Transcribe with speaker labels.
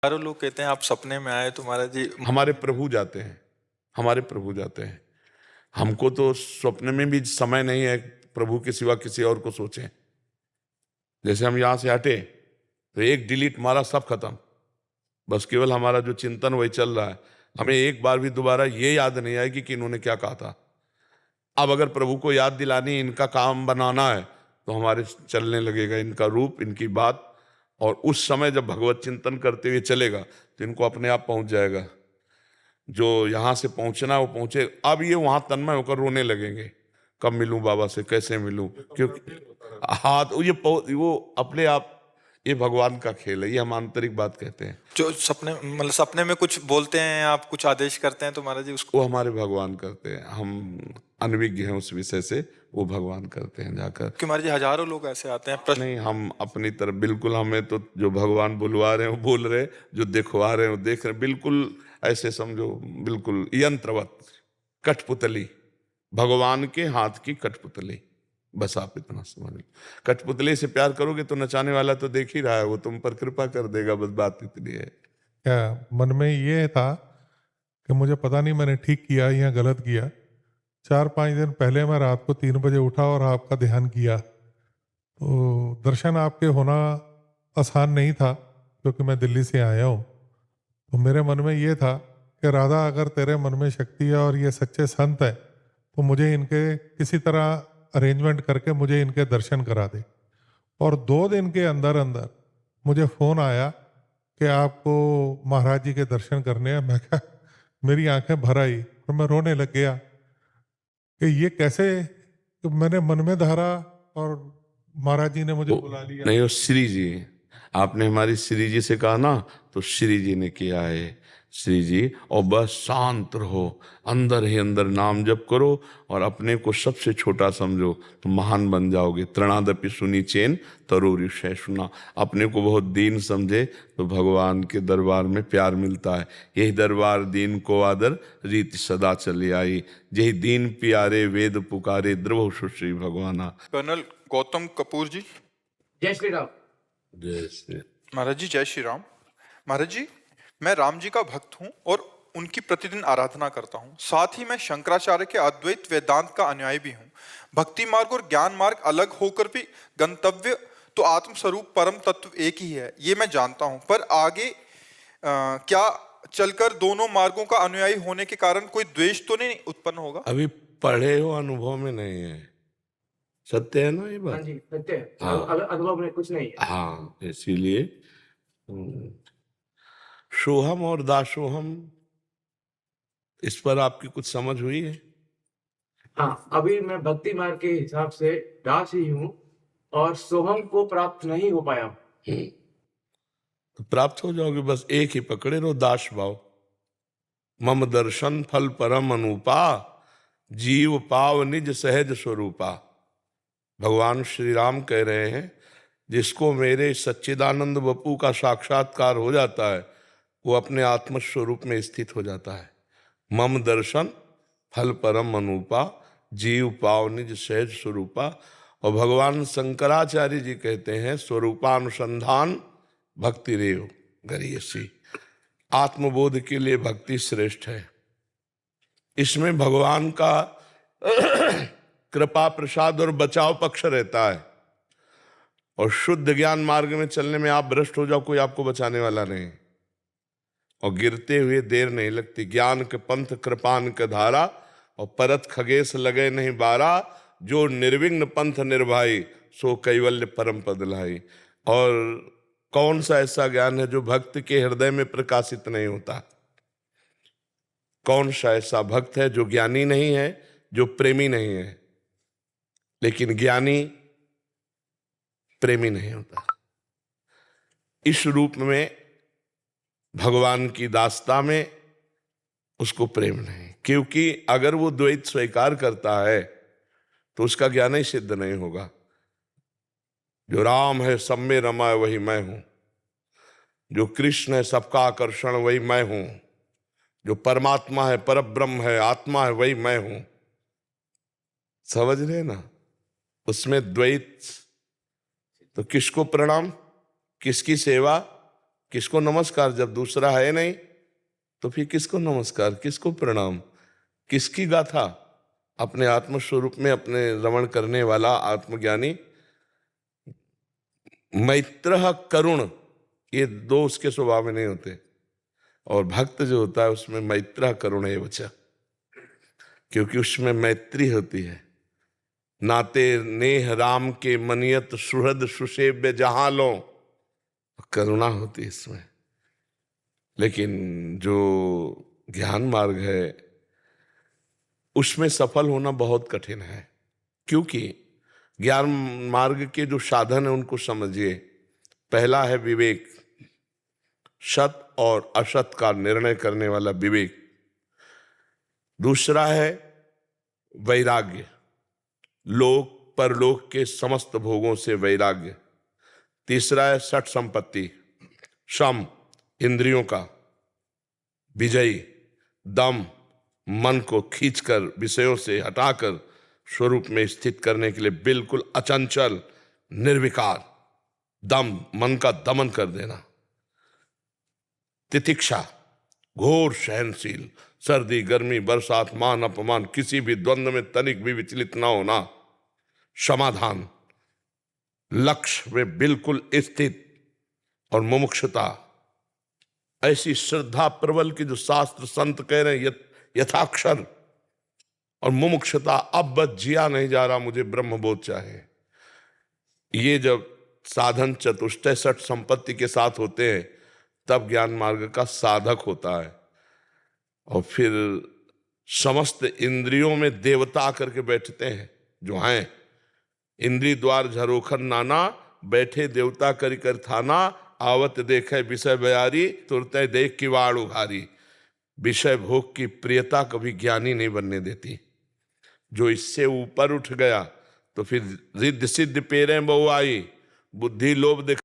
Speaker 1: हजारों लोग कहते हैं आप सपने में आए तो महाराज जी।
Speaker 2: हमारे प्रभु जाते हैं, हमारे प्रभु जाते हैं। हमको तो स्वप्न में भी समय नहीं है प्रभु के सिवा किसी और को सोचें। जैसे हम यहां से हटे तो एक डिलीट मारा, सब खत्म। बस केवल हमारा जो चिंतन वही चल रहा है। हमें एक बार भी दोबारा ये याद नहीं आएगी कि इन्होंने क्या कहा था। अब अगर प्रभु को याद दिलानी, इनका काम बनाना है, तो हमारे चलने लगेगा इनका रूप, इनकी बात। और उस समय जब भगवत चिंतन करते हुए चलेगा तो इनको अपने आप पहुंच जाएगा। जो यहां से पहुंचना वो पहुंचे। अब ये वहां तन्मय होकर रोने लगेंगे, कब मिलूं बाबा से, कैसे मिलूं। क्योंकि हाँ, तो ये वो अपने आप, ये भगवान का खेल है, ये हम आंतरिक बात कहते हैं।
Speaker 1: जो सपने मतलब सपने में कुछ बोलते हैं, आप कुछ आदेश करते हैं तो महाराज जी उसको
Speaker 2: वो हमारे भगवान करते हैं, हम अनभिज्ञ हैं उस विषय से। वो भगवान करते हैं जाकर।
Speaker 1: कि महाराज जी हजारों लोग ऐसे आते हैं प्रश्न।
Speaker 2: नहीं, हम अपनी तरफ बिल्कुल, हमें तो जो भगवान बुलवा रहे हैं वो बोल रहे हैं, जो दिखवा रहे हैं वो देख रहे हैं। बिल्कुल ऐसे समझो, बिल्कुल यंत्रवत, कठपुतली, भगवान के हाथ की कठपुतली। बस आप इतना समझ लो। कठपुतली से प्यार करोगे तो नचाने वाला तो देख ही रहा है, वो तुम पर कृपा कर देगा। बस बात इतनी है।
Speaker 3: क्या मन में ये था कि मुझे पता नहीं मैंने ठीक किया या गलत किया। 4-5 दिन पहले मैं रात को 3 बजे उठा और आपका ध्यान किया, तो दर्शन आपके होना आसान नहीं था क्योंकि मैं दिल्ली से आया हूँ। तो मेरे मन में ये था कि राधा, अगर तेरे मन में शक्ति है और ये सच्चे संत है तो मुझे इनके किसी तरह अरेंजमेंट करके मुझे इनके दर्शन करा दे। और 2 दिन के अंदर अंदर मुझे फ़ोन आया कि आपको महाराज जी के दर्शन करने हैं। मैं क्या, मेरी आंखें भर आई और मैं रोने लग गया कि ये कैसे, तो मैंने मन में धारा और महाराज जी ने मुझे बुला लिया।
Speaker 2: नहीं, वो श्री जी, आपने हमारी श्री जी से कहा ना, तो श्री जी ने किया है। श्री जी, और बस शांत रहो, अंदर ही अंदर नाम जप करो और अपने को सबसे छोटा समझो तो महान बन जाओगे। तृणादपि सुनी चेन तरोरी सुना। अपने को बहुत दीन समझे तो भगवान के दरबार में प्यार मिलता है। यही दरबार दीन को आदर, रीति सदा चली आई। यही दीन प्यारे वेद पुकारे, द्रव सुश्री भगवाना।
Speaker 1: कर्नल गौतम कपूर जी।
Speaker 4: जय श्री राम।
Speaker 2: जय श्री।
Speaker 1: महाराज जी जय श्री राम। महाराज जी, मैं राम जी का भक्त हूँ और उनकी प्रतिदिन आराधना करता हूँ। साथ ही मैं शंकराचार्य के अद्वैत वेदांत का अनुयायी भी हूँ। भक्ति मार्ग और ज्ञान मार्ग अलग होकर भी गंतव्य तो आत्म स्वरूप परम तत्व एक ही है, ये मैं जानता हूँ। पर आगे क्या चलकर दोनों मार्गों का अनुयायी होने के कारण कोई द्वेष तो नहीं उत्पन्न होगा?
Speaker 2: अभी पढ़े हो, अनुभव में नहीं है। सत्य है ना ये
Speaker 4: हाँ
Speaker 2: बात?
Speaker 4: जी, सत्य है।
Speaker 2: हाँ।
Speaker 4: अनुभव में कुछ नहीं है।
Speaker 2: हाँ, इसीलिए सोहम और दासोहम, इस पर आपकी कुछ समझ हुई है?
Speaker 4: हाँ, अभी मैं भक्ति मार्ग के हिसाब से दास ही हूँ और सोहम को प्राप्त नहीं हो पाया।
Speaker 2: तो प्राप्त हो जाओगे। बस एक ही पकड़े रहो, दास भाव। मम दर्शन फल परम अनुपा, जीव पाव निज सहज स्वरूपा। भगवान श्री राम कह रहे हैं, जिसको मेरे सच्चिदानंद वपू का साक्षात्कार हो जाता है वो अपने आत्म स्वरूप में स्थित हो जाता है। मम दर्शन फल परम अनुपा, जीव पाव निज सहज स्वरूपा। और भगवान शंकराचार्य जी कहते हैं, स्वरूपानुसंधान भक्ति रेव गरीयसी। आत्मबोध के लिए भक्ति श्रेष्ठ है। इसमें भगवान का कृपा प्रसाद और बचाव पक्ष रहता है। और शुद्ध ज्ञान मार्ग में चलने में आप भ्रष्ट हो जाओ, कोई आपको बचाने वाला नहीं। और गिरते हुए देर नहीं लगती। ज्ञान के पंथ कृपान के धारा, और परत खगेश लगे नहीं बारा। जो निर्विघ्न पंथ निर्भाई, सो कैवल्य परम पद लाई। और कौन सा ऐसा ज्ञान है जो भक्त के हृदय में प्रकाशित नहीं होता? कौन सा ऐसा भक्त है जो ज्ञानी नहीं है, जो प्रेमी नहीं है? लेकिन ज्ञानी प्रेमी नहीं होता। इस रूप में भगवान की दास्ता में उसको प्रेम नहीं, क्योंकि अगर वो द्वैत स्वीकार करता है तो उसका ज्ञान ही सिद्ध नहीं होगा। जो राम है सब में रमा है वही मैं हूं, जो कृष्ण है सबका आकर्षण वही मैं हूं, जो परमात्मा है परब्रह्म है आत्मा है वही मैं हूं। समझ रहे ना? उसमें द्वैत तो किसको प्रणाम, किसकी सेवा? किसको नमस्कार? जब दूसरा है नहीं तो फिर किसको नमस्कार, किसको प्रणाम, किसकी गाथा? अपने आत्मस्वरूप में अपने रमण करने वाला आत्मज्ञानी मैत्र करुण, ये दो उसके स्वभाव में नहीं होते। और भक्त जो होता है उसमें मैत्र करुण है वचा, क्योंकि उसमें मैत्री होती है। नाते नेह राम के मनियत सुहृद सुसेव्य जहां लो, करुणा होती है इसमें। लेकिन जो ज्ञान मार्ग है उसमें सफल होना बहुत कठिन है, क्योंकि ज्ञान मार्ग के जो साधन है उनको समझिए। पहला है विवेक, सत और असत का निर्णय करने वाला विवेक। दूसरा है वैराग्य, लोक परलोक के समस्त भोगों से वैराग्य। तीसरा है सठ संपत्ति, शम इंद्रियों का विजयी, दम मन को खींचकर विषयों से हटाकर स्वरूप में स्थित करने के लिए बिल्कुल अचंचल निर्विकार, दम मन का दमन कर देना। तितिक्षा, घोर सहनशील, सर्दी गर्मी बरसात मान अपमान किसी भी द्वंद्व में तनिक भी विचलित ना होना। समाधान, लक्ष्य में बिल्कुल स्थित। और मुमुक्षुता, ऐसी श्रद्धा प्रबल की जो शास्त्र संत कह रहे हैं यथाक्षर। और मुमुक्षुता, अब बस जिया नहीं जा रहा, मुझे ब्रह्मबोध चाहिए। ये जब साधन चतुष्टय सठ संपत्ति के साथ होते हैं तब ज्ञान मार्ग का साधक होता है। और फिर समस्त इंद्रियों में देवता आकर के बैठते हैं जो हैं। इंद्री द्वार झरोखन नाना, बैठे देवता करी कर थाना। आवत देखे विषय बयारी, तुरते देख की वाड़ उघारी। विषय भोग की प्रियता कभी ज्ञानी नहीं बनने देती। जो इससे ऊपर उठ गया तो फिर रिद्ध सिद्ध पेरें बहु आई, बुद्धि लोभ